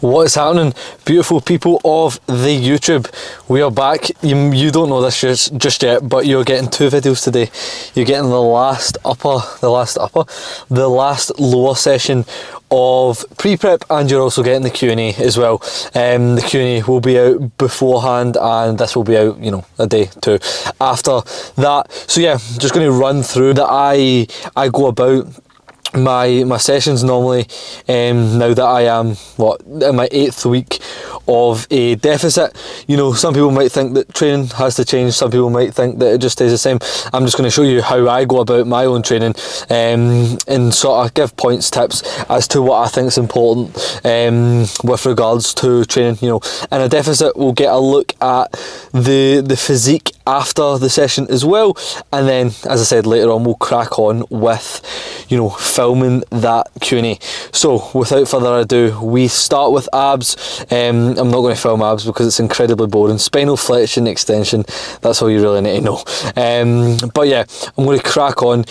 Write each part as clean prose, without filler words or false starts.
What is happening, beautiful people of the YouTube? We are back. You don't know this just yet, but you're getting two videos today. You're getting the last lower session of pre-prep, and you're also getting the Q&A as well. The Q&A will be out beforehand, and this will be out, a day too after that. So yeah, just going to run through that. I go about my sessions normally, now that I am in my 8th week of a deficit. Some people might think that training has to change, some people might think that it just stays the same. I'm just going to show you how I go about my own training, and sort of give tips as to what I think is important with regards to training. In a deficit, we'll get a look at the physique after the session as well, and then, as I said, later on we'll crack on with filming that Q&A. So without further ado, we start with abs. I'm not going to film abs because it's incredibly boring. Spinal flexion extension, that's all you really need to know. But yeah, I'm going to crack on,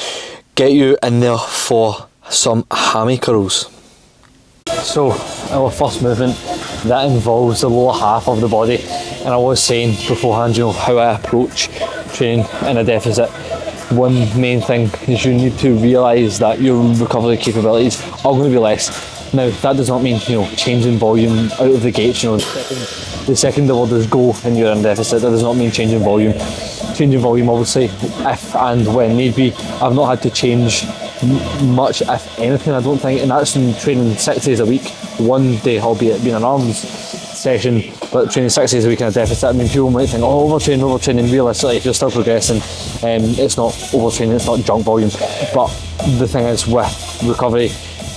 get you in there for some hammy curls. So our first movement, that involves the lower half of the body, and I was saying beforehand, how I approach training in a deficit. One main thing is you need to realise that your recovery capabilities are going to be less. Now, that does not mean changing volume out of the gates. The second the orders go and you're in deficit, that does not mean changing volume. Changing volume, obviously, if and when need be. I've not had to change much, if anything, I don't think, and that's in training 6 days a week. One day, albeit being an arms session, but training 6 days a week in a deficit. I mean, people might think, overtraining. Realistically, if you're still progressing, it's not overtraining, it's not junk volume. But the thing is, with recovery,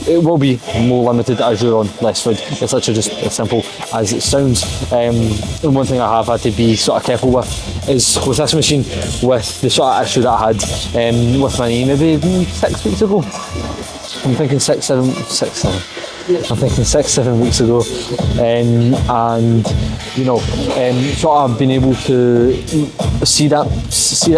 it will be more limited as you're on less food. It's literally just as simple as it sounds. And one thing I have had to be sort of careful with is with this machine, with the sort of issue that I had with my knee maybe 6 weeks ago. I'm thinking 7 weeks ago, and sort of been able to see that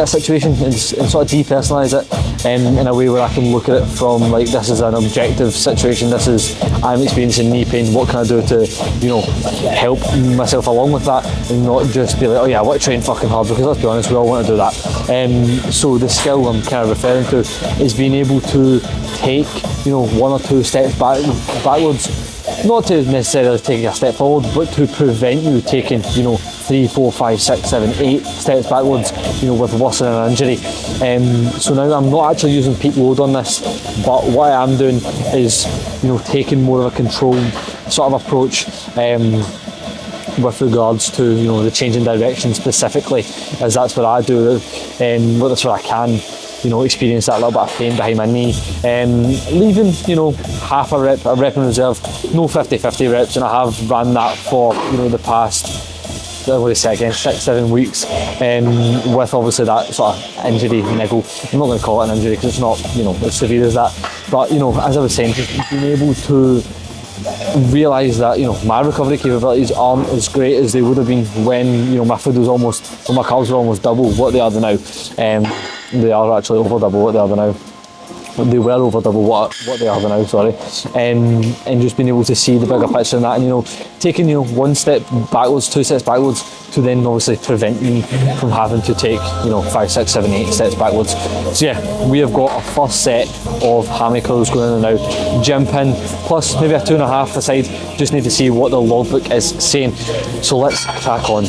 situation and sort of depersonalise it in a way where I can look at it from this is an objective situation. This is, I'm experiencing knee pain. What can I do to help myself along with that, and not just be like, oh yeah, I want to train fucking hard, because let's be honest, we all want to do that. So the skill I'm kind of referring to is being able to take 1 or 2 steps backwards, not to necessarily take a step forward, but to prevent you taking 3, 4, 5, 6, 7, 8 steps backwards, with worsening an injury. So now I'm not actually using peak load on this, but what I am doing is taking more of a controlled sort of approach with regards to the change in direction specifically, as that's what I do, and that's where I can experience that little bit of pain behind my knee, leaving half a rep in reserve, no 50-50 reps, and I have ran that for the past 6-7 weeks, with obviously that sort of injury niggle. I'm not going to call it an injury because it's not as severe as that, but as I was saying, just being able to realise that my recovery capabilities aren't as great as they would have been when my food was my carbs were almost double what they are now. They are actually over double what they are now. They were over double what they are now, sorry. And just being able to see the bigger picture in that, and taking 1 step backwards, 2 steps backwards, to then obviously prevent me from having to take 5, 6, 7, 8 steps backwards. So yeah, we have got a first set of hammy curls going in now. Gym pin plus maybe a 2.5 aside. Just need to see what the logbook is saying. So let's crack on.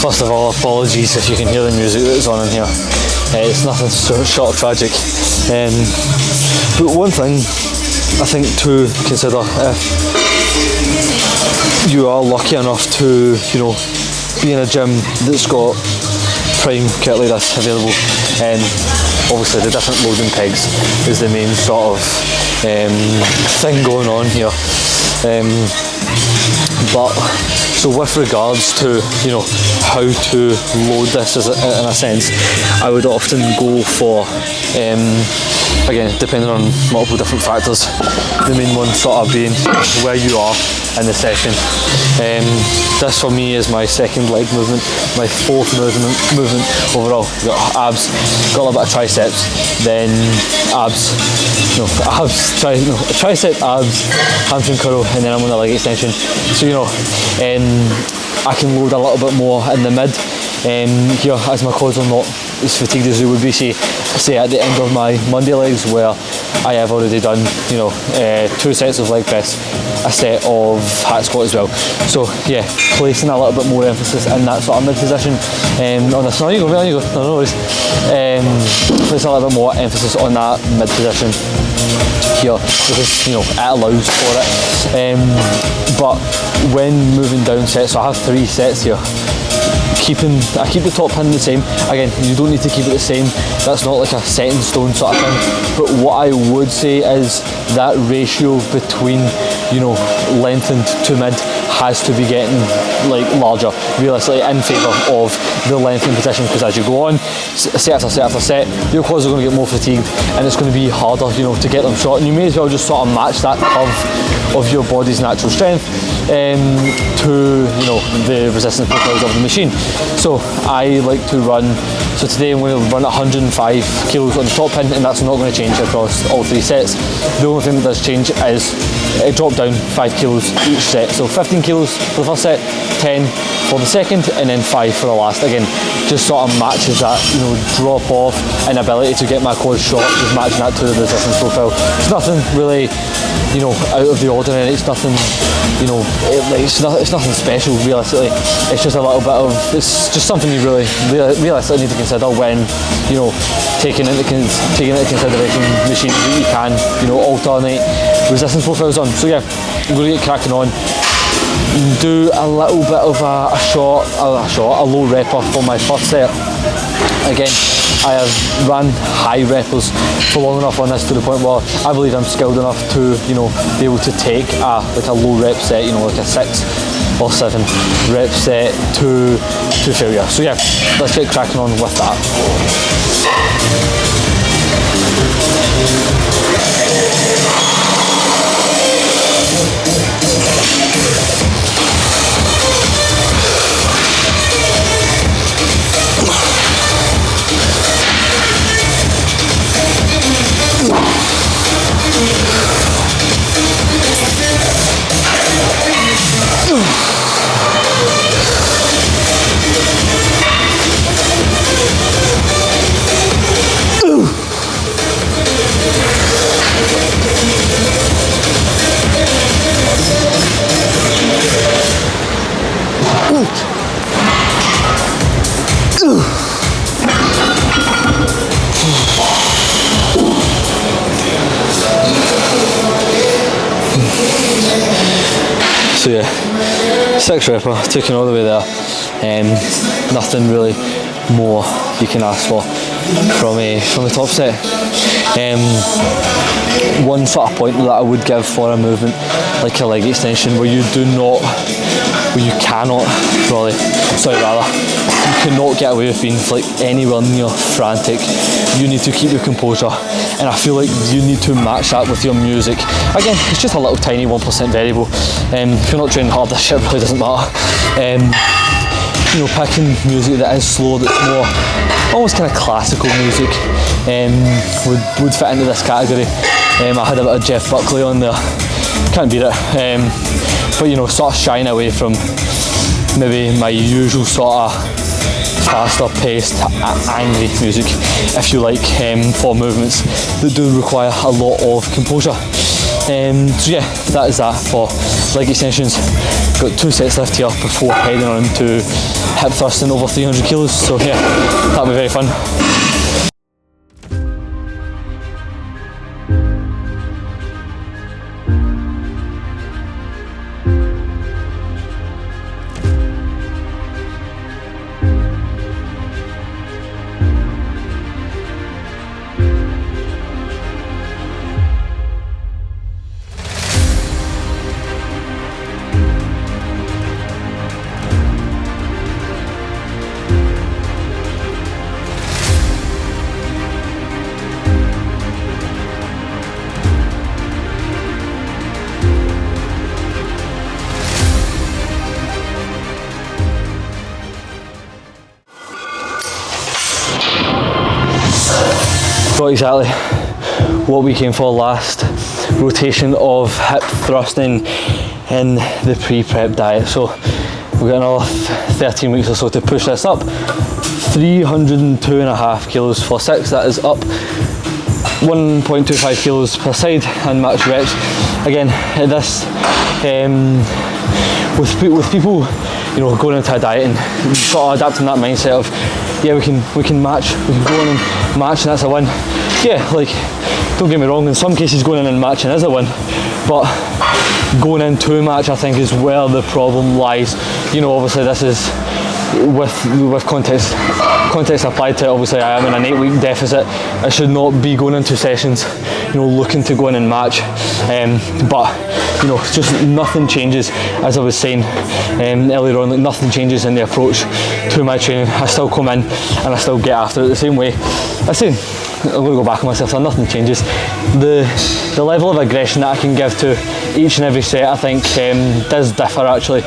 First of all, apologies if you can hear the music that's on in here. It's nothing short of tragic. But one thing I think to consider, if you are lucky enough to, be in a gym that's got prime kit like this available. Obviously the different loading pegs is the main sort of thing going on here. But so with regards to, you know, how to load this in a sense, I would often go for, again, depending on multiple different factors, the main one sort of being where you are in the session. This for me is my second leg movement, my fourth movement overall. You've got abs, got a little bit of triceps, then tricep, abs, hamstring curl, and then I'm on the leg extension. So, you know, I can load a little bit more in the mid here, as my quads are not as fatigued as they would be, say at the end of my Monday legs, where I have already done, you know, 2 sets of leg press, a set of hack squat as well. So yeah, placing a little bit more emphasis in that sort of mid position on this. No, you go, no worries. Place a little bit more emphasis on that mid position here, because, you know, it allows for it. But when moving down sets, so I have 3 sets here. I keep the top pin the same. Again, you don't need to keep it the same. That's not like a set in stone sort of thing. But what I would say is that ratio between, you know, lengthened to mid has to be getting like larger, realistically, in favour of the lengthened position, because as you go on, set after set after set, your quads are going to get more fatigued, and it's going to be harder, you know, to get them short. And you may as well just sort of match that curve of your body's natural strength to, you know, the resistance profiles of the machine. So I like to run, so today I'm going to run 105 kilos on the top pin, and that's not going to change across all 3 sets. The only thing that does change is it dropped down 5 kilos each set. So 15 kilos for the first set, 10 for the second, and then 5 for the last. Again, just sort of matches that, you know, drop off and ability to get my quads short, just matching that to the resistance profile. It's nothing really, you know, out of the ordinary. It's nothing, you know, it's nothing special realistically. It's just a little bit of, it's just something you really realistically need to consider when, you know, taking into consideration machines that you can, you know, alternate resistance profiles on. So yeah, I'm going to get cracking on. Do a little bit of a low repper for my first set. Again, I have ran high reppers for long enough on this to the point where I believe I'm skilled enough to, you know, be able to take a low rep set, you know, like a 6 or 7 rep set to failure. So yeah, let's get cracking on with that. So yeah, 6 repper, taken all the way there. Nothing really more you can ask for from the top set. One sort of point that I would give for a movement like a leg extension, where you cannot get away with being like anywhere near frantic. You need to keep your composure, and I feel like you need to match that with your music. Again, it's just a little tiny 1% variable. If you're not training hard, this shit really doesn't matter. You know, picking music that is slow, that's more almost kind of classical music, would fit into this category. I had a bit of Jeff Buckley on there, can't beat it. But you know, sort of shying away from maybe my usual sort of faster paced, angry music, if you like, for movements that do require a lot of composure. So yeah, that is that for leg extensions. Got 2 sets left here before heading on to hip thrusting over 300 kilos. So yeah, that'll be very fun. got exactly what we came for last rotation of hip thrusting in the pre-prep diet. So we've got another 13 weeks or so to push this up. 302.5 kilos for 6, that is up 1.25 kilos per side and max reps. Again, this with people, you know, going into a diet and sort of adapting that mindset of, yeah, we can match, we can go in and match and that's a win. Yeah, like, don't get me wrong, in some cases going in and matching is a win, but going in to match, I think, is where the problem lies. You know, obviously this is with context applied to it. Obviously I am in an 8-week deficit. I should not be going into sessions, you know, looking to go in and match, but you know, just nothing changes. As I was saying earlier on, like, nothing changes in the approach to my training. I still come in and I still get after it the same way. I'm going to go back on myself, so nothing changes. The level of aggression that I can give to each and every set, I think, does differ actually.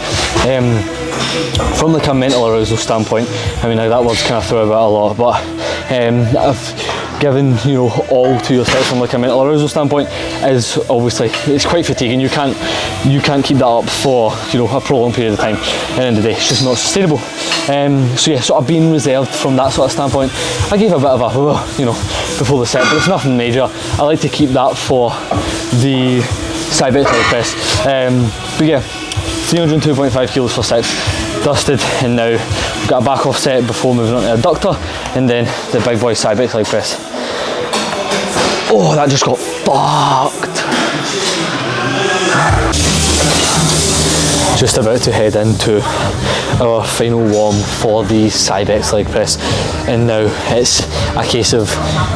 From like a mental arousal standpoint, I mean, that word's kind of thrown about a lot, but I've given, you know, all to your sets from like a mental arousal standpoint is obviously, it's quite fatiguing. You can't keep that up for, you know, a prolonged period of time. At the end of the day, it's just not sustainable. So yeah, sort of being reserved from that sort of standpoint. I gave a bit of a, you know, before the set, but it's nothing major. I like to keep that for the side bit leg press. But yeah, 302.5 kilos for 6, dusted, and now we've got a back off set before moving on to a adductor, and then the big boy side bit leg press. Oh, that just got fucked. Just about to head into our final warm for the Cybex leg press, and now it's a case of,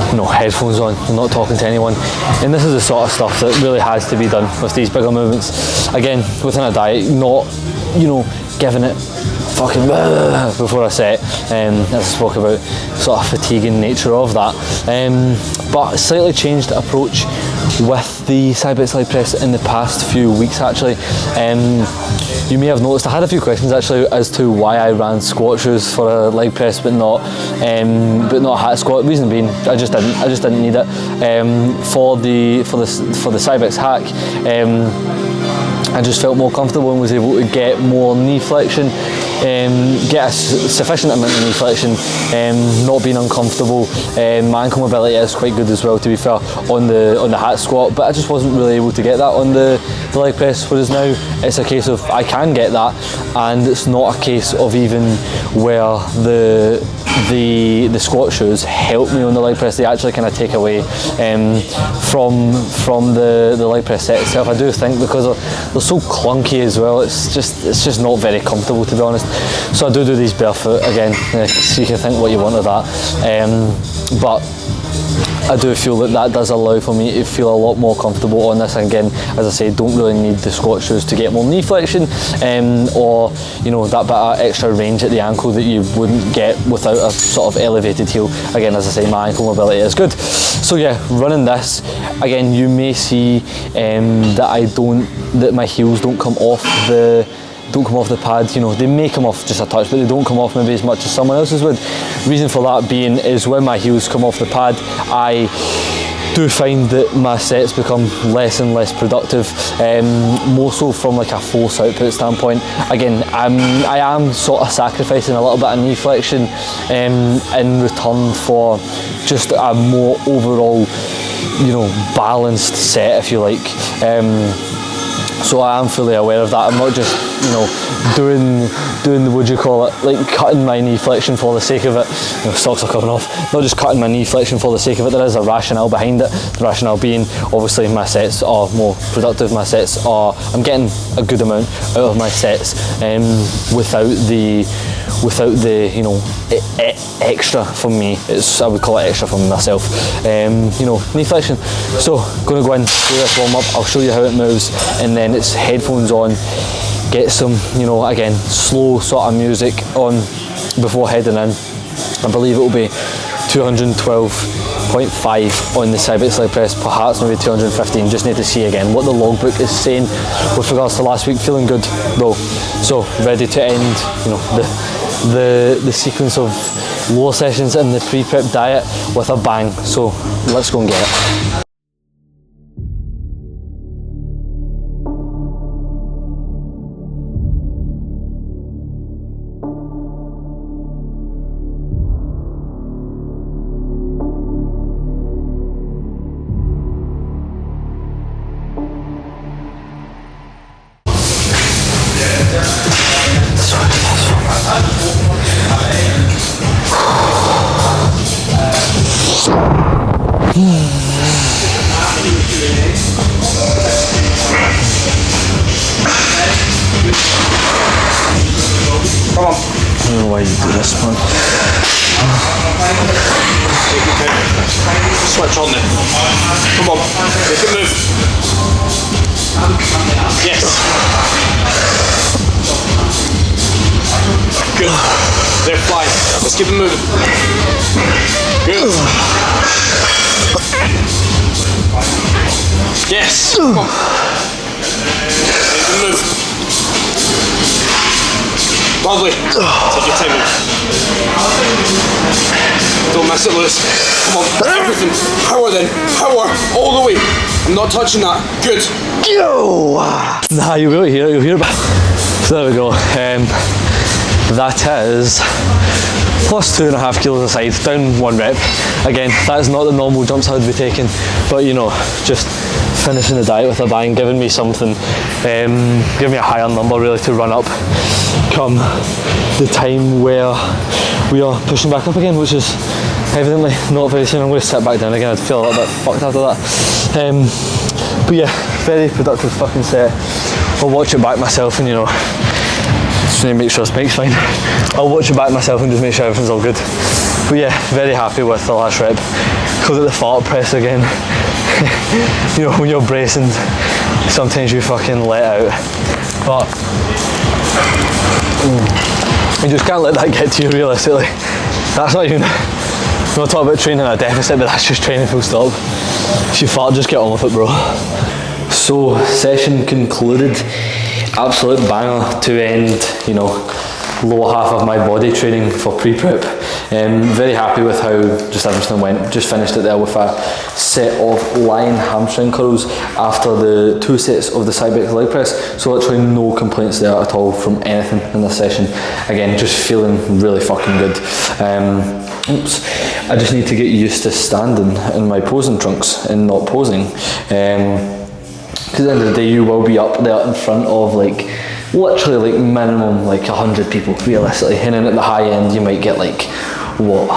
you know, headphones on, I'm not talking to anyone, and this is the sort of stuff that really has to be done with these bigger movements. Again, within a diet, not, you know, giving it fucking before a set, as I spoke about, sort of fatiguing nature of that, but slightly changed approach with the Cybex leg press in the past few weeks actually. You may have noticed I had a few questions actually as to why I ran squat shoes for a leg press but not a hat squat. Reason being, I just didn't need it. For the Cybex hack, I just felt more comfortable and was able to get more knee flexion, get a sufficient amount of knee flexion, not being uncomfortable. My ankle mobility is quite good as well, to be fair, on the hat squat, but I just wasn't really able to get that on the leg press, whereas now it's a case of I can get that, and it's not a case of even where the squat shoes help me on the leg press. They actually kind of take away from the leg press set itself. I do think because they're so clunky as well, it's just not very comfortable, to be honest. So I do these barefoot again, so you can think what you want of that, but I do feel that does allow for me to feel a lot more comfortable on this. And again, as I say, don't really need the squat shoes to get more knee flexion, or, you know, that bit of extra range at the ankle that you wouldn't get without a sort of elevated heel. Again, as I say, my ankle mobility is good. So yeah, running this, again, you may see that my heels don't come off the pad. You know, they may come off just a touch, but they don't come off maybe as much as someone else's would. Reason for that being is when my heels come off the pad, I do find that my sets become less and less productive, more so from like a force output standpoint. Again, I am sort of sacrificing a little bit of knee flexion in return for just a more overall, you know, balanced set, if you like. So I am fully aware of that. I'm not just, you know, doing the, what do you call it, like cutting my knee flexion for the sake of it. You know, socks are coming off. Not just cutting my knee flexion for the sake of it. There is a rationale behind it. The rationale being, obviously, my sets are more productive. I'm getting a good amount out of my sets without the, you know, extra from me. I would call it extra from myself. You know, knee flexion. So, going to go in, do this warm up. I'll show you how it moves, and then it's headphones on. Get some, you know, again, slow sort of music on before heading in. I believe it will be 212.5 on the Cybex leg press, perhaps maybe 215. Just need to see again what the logbook is saying with regards to last week. Feeling good though, so ready to end, you know, the sequence of lower sessions in the pre-prep diet with a bang. So let's go and get it. Come on. I don't know why you do this, man. Switch on then. Come on. Make it move. Yes. Good. They're flying. Let's keep them moving. Good. Yes. Come on. Make them move. Lovely. Take your time. Don't mess it loose. Come on, everything. Power then. Power all the way. I'm not touching that. Good. Yo! Nah, you'll hear it. So there we go. That is plus 2.5 kilos aside, down 1 rep. Again, that is not the normal jumps I would be taking, but you know, just finishing the diet with a bang, giving me something, giving me a higher number really to run up come the time where we are pushing back up again, which is evidently not very soon. I'm going to sit back down again. I'd feel a little bit fucked after that. But yeah, very productive fucking set. I'll watch it back myself and, you know, just need to make sure this mic's fine. I'll watch it back myself and just make sure everything's all good. But yeah, very happy with the last rep. Close at the fart press again. You know, when you're bracing, sometimes you fucking let out. But you just can't let that get to you realistically. That's not even, I'm not talking about training at a deficit, but that's just training full stop. If you fart, just get on with it, bro. So, session concluded. Absolute banger to end, you know, lower half of my body training for pre-prep. Very happy with how just everything went. Just finished it there with a set of lying hamstring curls after the 2 sets of the side bicep leg press. So literally no complaints there at all from anything in this session. Again, just feeling really fucking good. I just need to get used to standing in my posing trunks and not posing. Because at the end of the day, you will be up there in front of like literally like minimum like 100 people realistically, and then at the high end you might get like what,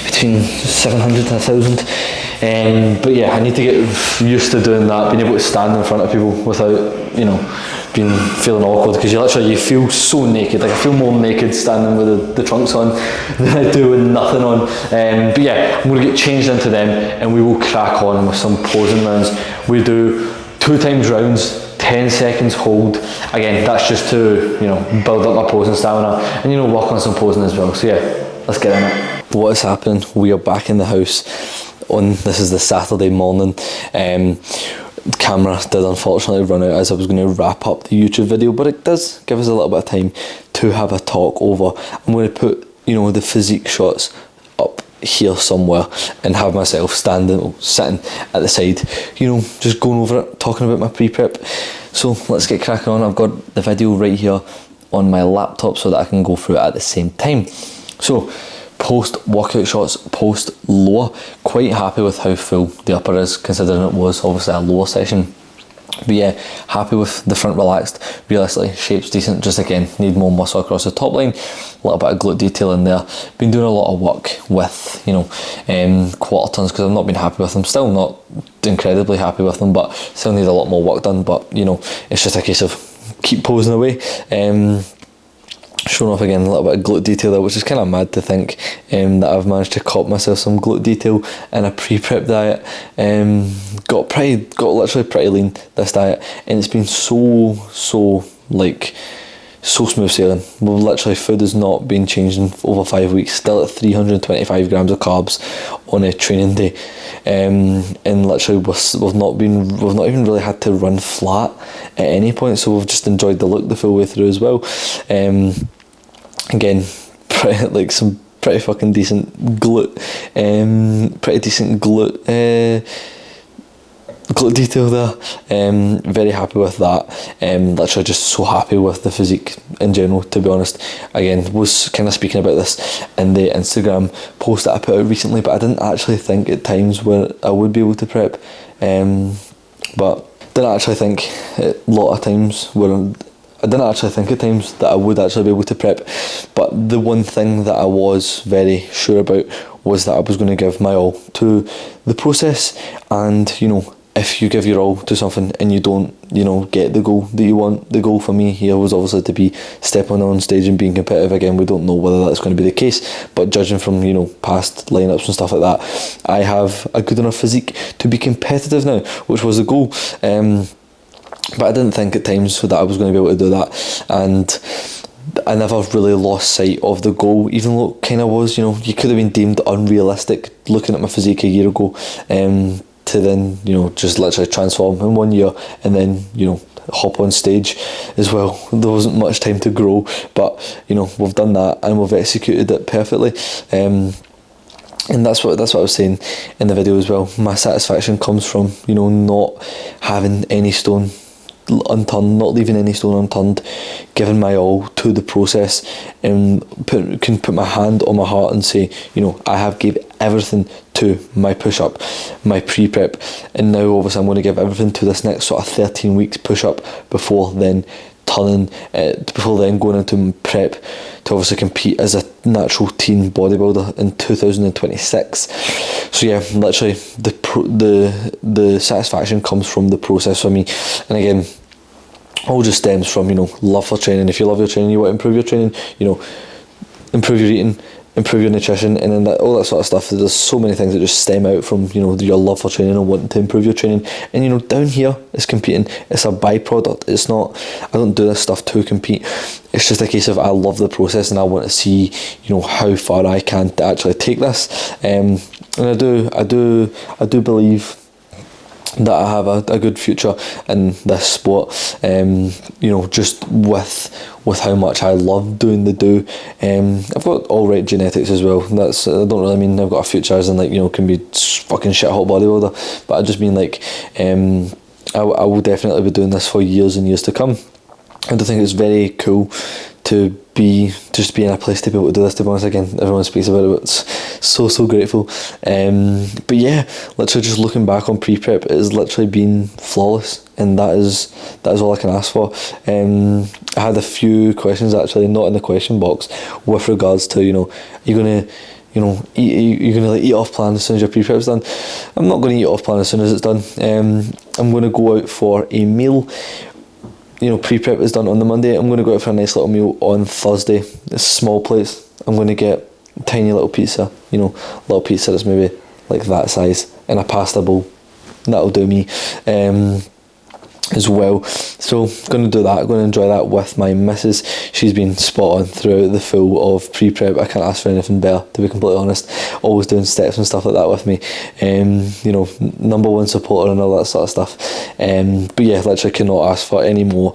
between 700 and 1,000. But yeah, I need to get used to doing that, being able to stand in front of people without, you know, feeling awkward, because you feel so naked. Like I feel more naked standing with the trunks on than I do with nothing on. But yeah, I'm going to get changed into them and we will crack on with some posing rounds. We do 2 times rounds, 10 seconds hold. Again, that's just to, you know, build up my posing stamina and, you know, work on some posing as well. So yeah, let's get in it. What is happening? We are back in the house this is the Saturday morning. Camera did unfortunately run out as I was going to wrap up the YouTube video, but it does give us a little bit of time to have a talk over. I'm going to put, you know, the physique shots up here somewhere and have myself sitting at the side, you know, just going over it, talking about my pre-prep. So let's get cracking on. I've got the video right here on my laptop so that I can go through it at the same time. So post workout shots, post lower, quite happy with how full the upper is, considering it was obviously a lower session. But yeah, happy with the front relaxed. Realistically, shape's decent, just again, need more muscle across the top line, a little bit of glute detail in there. Been doing a lot of work with, you know, quarter turns, because I've not been happy with them, still not incredibly happy with them, but still need a lot more work done. But you know, it's just a case of keep posing away. Showing off again a little bit of glute detail there, which is kind of mad to think that I've managed to cop myself some glute detail in a pre-prep diet. Got literally pretty lean this diet, and it's been so smooth sailing. Well, literally food has not been changed in over 5 weeks, still at 325 grams of carbs on a training day, and literally we've not even really had to run flat at any point, so we've just enjoyed the look the full way through as well. Again, some pretty fucking decent glute, glute detail there. Very happy with that. Literally just so happy with the physique in general, to be honest. Again, was kind of speaking about this in the Instagram post that I put out recently, but I didn't actually think at times where I would be able to prep, but didn't actually think a lot of times where I didn't actually think at times that I would actually be able to prep. But the one thing that I was very sure about was that I was going to give my all to the process. And if you give your all to something and you don't, get the goal that you want, the goal for me here was obviously to be stepping on stage and being competitive again. We don't know whether that's going to be the case, but judging from, past lineups and stuff like that, I have a good enough physique to be competitive now, which was the goal. But I didn't think at times that I was going to be able to do that, and I never really lost sight of the goal, even though it kind of was, you could have been deemed unrealistic looking at my physique a year ago, to then, just literally transform in 1 year and then, hop on stage as well. There wasn't much time to grow, but, we've done that and we've executed it perfectly. And that's what I was saying in the video as well. My satisfaction comes from, not having any stone unturned, not leaving any stone unturned, giving my all to the process, and can put my hand on my heart and say, I have gave everything to my push-up, my pre-prep, and now obviously I'm going to give everything to this next sort of 13 weeks push-up before then going into prep to obviously compete as a natural teen bodybuilder in 2026. So yeah, literally the satisfaction comes from the process for me. And again, all just stems from love for training. If you love your training, you want to improve your training, improve your eating, improve your nutrition, and then all that sort of stuff. There's so many things that just stem out from your love for training and wanting to improve your training. And down here is competing. It's a byproduct. It's not, I don't do this stuff to compete. It's just a case of I love the process and I want to see how far I can to actually take this. And I do believe that I have a good future in this sport, just with how much I love doing the do. I've got all right genetics as well. I don't really mean I've got a future as in can be fucking shit hot bodybuilder, but I just mean I will definitely be doing this for years and years to come. I do think it's very cool to be in a place to be able to do this, to be honest. Again, everyone speaks about it, but it's so grateful. But yeah, literally just looking back on pre-prep, it has literally been flawless, and that is all I can ask for. I had a few questions actually, not in the question box, with regards to, are you gonna eat off plan as soon as your pre-prep's done? I'm not going to eat off plan as soon as it's done. I'm going to go out for a meal. Pre-prep is done on the Monday. I'm going to go out for a nice little meal on Thursday. It's a small place. I'm going to get a tiny little pizza, little pizza that's maybe like that size, and a pasta bowl. That'll do me. As well, so going to do that, going to enjoy that with my missus. She's been spot on throughout the full of pre-prep. I can't ask for anything better, to be completely honest. Always doing steps and stuff like that with me. Number one supporter and all that sort of stuff. But yeah, literally cannot ask for any more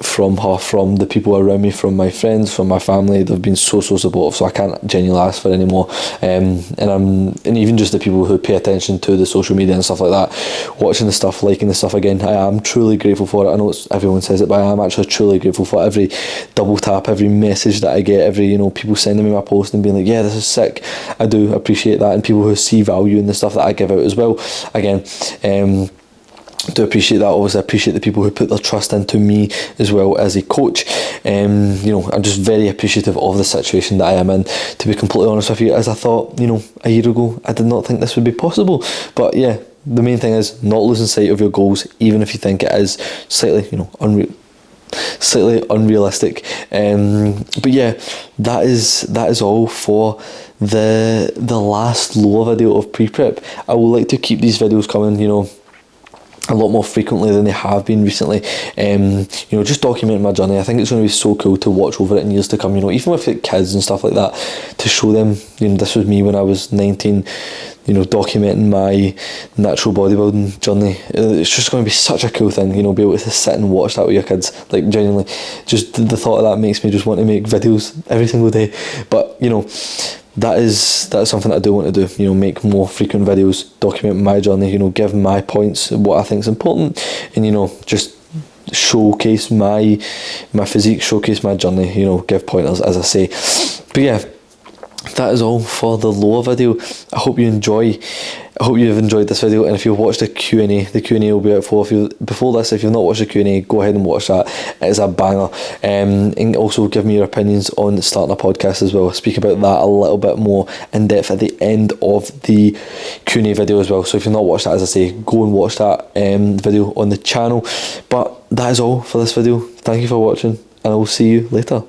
from her, from the people around me, from my friends, from my family. They've been so supportive, so I can't genuinely ask for any more. And even just the people who pay attention to the social media and stuff like that, watching the stuff, liking the stuff. Again, I am truly grateful for it. I know everyone says it, but I am actually truly grateful for every double tap, every message that I get, every people sending me my post and being like, yeah, this is sick. I do appreciate that, and people who see value in the stuff that I give out as well. Again, do appreciate that. Obviously, I appreciate the people who put their trust into me as well as a coach. I'm just very appreciative of the situation that I am in, to be completely honest with you. As I thought, a year ago, I did not think this would be possible. But yeah, the main thing is not losing sight of your goals, even if you think it is slightly, slightly unrealistic. But yeah, that is all for the last lower video of pre-prep. I would like to keep these videos coming, a lot more frequently than they have been recently. You know, just documenting my journey. I think it's going to be so cool to watch over it in years to come, you know, even with like, kids and stuff like that, to show them, you know, this was me when I was 19, you know, documenting my natural bodybuilding journey. It's just going to be such a cool thing, you know, be able to sit and watch that with your kids. Like, genuinely, just the thought of that makes me just want to make videos every single day. But, you know, that is something that I do want to do, you know, make more frequent videos, document my journey, you know, give my points, what I think is important, and, you know, just showcase my physique, showcase my journey, you know, give pointers, as I say. But yeah, that is all for the lower video. I hope you've enjoyed this video, and if you've watched the Q&A, the Q&A will be out before this. If you've not watched the Q&A, go ahead and watch that. It is a banger. And also give me your opinions on starting a podcast as well. I'll speak about that a little bit more in depth at the end of the Q&A video as well. So if you've not watched that, as I say, go and watch that video on the channel. But that is all for this video. Thank you for watching, and I will see you later.